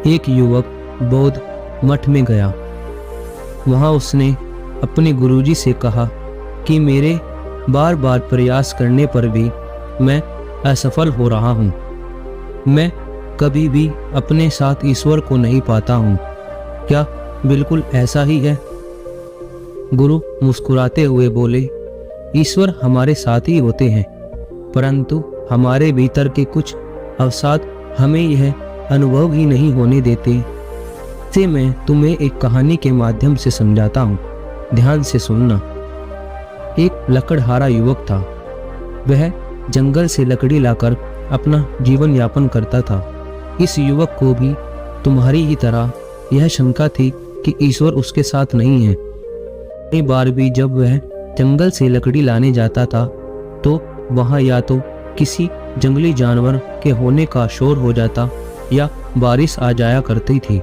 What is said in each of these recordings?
एक युवक बौद्ध मठ में गया। वहां उसने अपने गुरुजी से कहा कि मेरे बार बार प्रयास करने पर भी मैं असफल हो रहा हूँ। मैं कभी भी अपने साथ ईश्वर को नहीं पाता हूँ। क्या बिल्कुल ऐसा ही है? गुरु मुस्कुराते हुए बोले, ईश्वर हमारे साथ ही होते हैं, परंतु हमारे भीतर के कुछ अवसाद हमें यह अनुभव ही नहीं होने देते। इसे मैं तुम्हें एक कहानी के माध्यम से समझाता हूँ, ध्यान से सुनना। एक लकड़हारा युवक था। वह जंगल से लकड़ी लाकर अपना जीवन यापन करता था। इस युवक को भी तुम्हारी ही तरह यह शंका थी कि ईश्वर उसके साथ नहीं है। कई बार भी जब वह जंगल से लकड़ी लाने जाता था तो वहां या तो किसी जंगली जानवर के होने का शोर हो जाता, या बारिश आ जाया करती थी,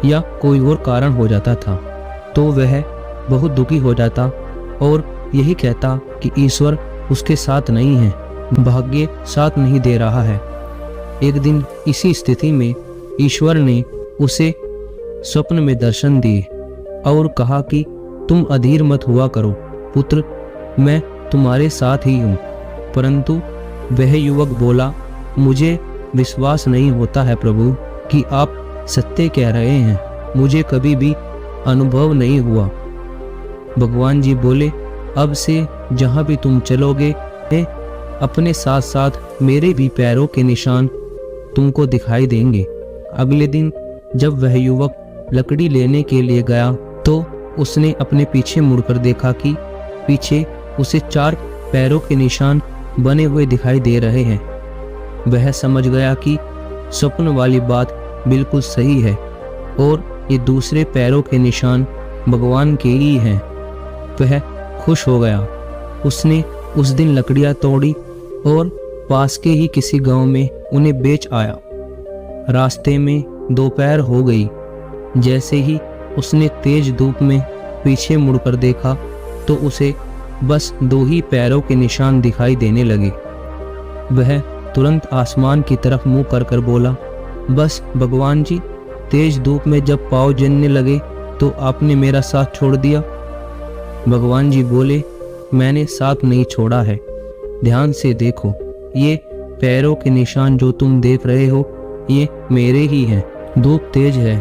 या कोई और कारण हो जाता था। तो वह बहुत दुखी हो जाता और यही कहता कि ईश्वर उसके साथ नहीं है, भाग्य साथ नहीं दे रहा है। एक दिन इसी स्थिति में ईश्वर ने उसे स्वप्न में दर्शन दिए और कहा कि तुम अधीर मत हुआ करो पुत्र, मैं तुम्हारे साथ ही हूँ। परंतु वह युवक बोला, मुझे विश्वास नहीं होता है प्रभु कि आप सत्य कह रहे हैं, मुझे कभी भी अनुभव नहीं हुआ। भगवान जी बोले, अब से जहाँ भी तुम चलोगे अपने साथ साथ मेरे भी पैरों के निशान तुमको दिखाई देंगे। अगले दिन जब वह युवक लकड़ी लेने के लिए गया तो उसने अपने पीछे मुड़कर देखा कि पीछे उसे 4 पैरों के निशान बने हुए दिखाई दे रहे हैं। वह समझ गया कि स्वप्न वाली बात बिल्कुल सही है और ये दूसरे पैरों के निशान भगवान के ही हैं। वह खुश हो गया। उसने उस दिन लकड़ियां तोड़ी और पास के ही किसी गांव में उन्हें बेच आया। रास्ते में दोपहर हो गई। जैसे ही उसने तेज धूप में पीछे मुड़कर देखा तो उसे बस 2 ही पैरों के निशान दिखाई देने लगे। वह तुरंत आसमान की तरफ मुंह कर बोला, बस भगवान जी, तेज धूप में जब पाँव जलने लगे तो आपने मेरा साथ छोड़ दिया। भगवान जी बोले, मैंने साथ नहीं छोड़ा है, ध्यान से देखो, ये पैरों के निशान जो तुम देख रहे हो ये मेरे ही हैं। धूप तेज है,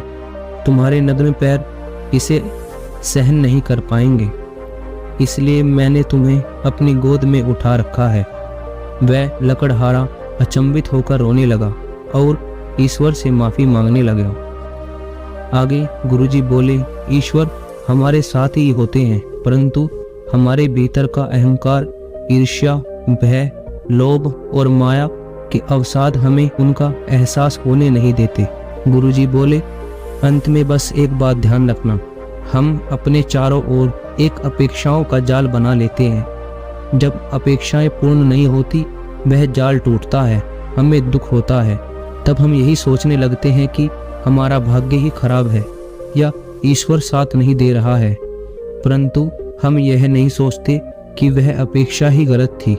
तुम्हारे नग्न पैर इसे सहन नहीं कर पाएंगे, इसलिए मैंने तुम्हें अपनी गोद में उठा रखा है। वह लकड़हारा अचंभित होकर रोने लगा और ईश्वर से माफी मांगने लगा। आगे गुरुजी बोले, ईश्वर हमारे साथ ही होते हैं, परंतु हमारे भीतर का अहंकार, ईर्ष्या, भय, लोभ और माया के अवसाद हमें उनका एहसास होने नहीं देते। गुरुजी बोले, अंत में बस एक बात ध्यान रखना, हम अपने चारों ओर एक अपेक्षाओं का जाल बना लेते हैं। जब अपेक्षाएं पूर्ण नहीं होती वह जाल टूटता है, हमें दुख होता है। तब हम यही सोचने लगते हैं कि हमारा भाग्य ही खराब है या ईश्वर साथ नहीं दे रहा है, परंतु हम यह नहीं सोचते कि वह अपेक्षा ही गलत थी,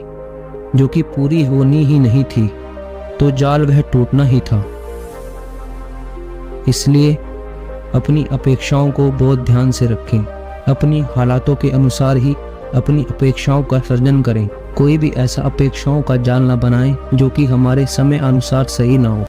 जो कि पूरी होनी ही नहीं थी, तो जाल वह टूटना ही था। इसलिए अपनी अपेक्षाओं को बहुत ध्यान से रखें। अपनी हालातों के अनुसार ही अपनी अपेक्षाओं का सृजन करें। कोई भी ऐसा अपेक्षाओं का जाल न बनाएं जो कि हमारे समय अनुसार सही ना हो।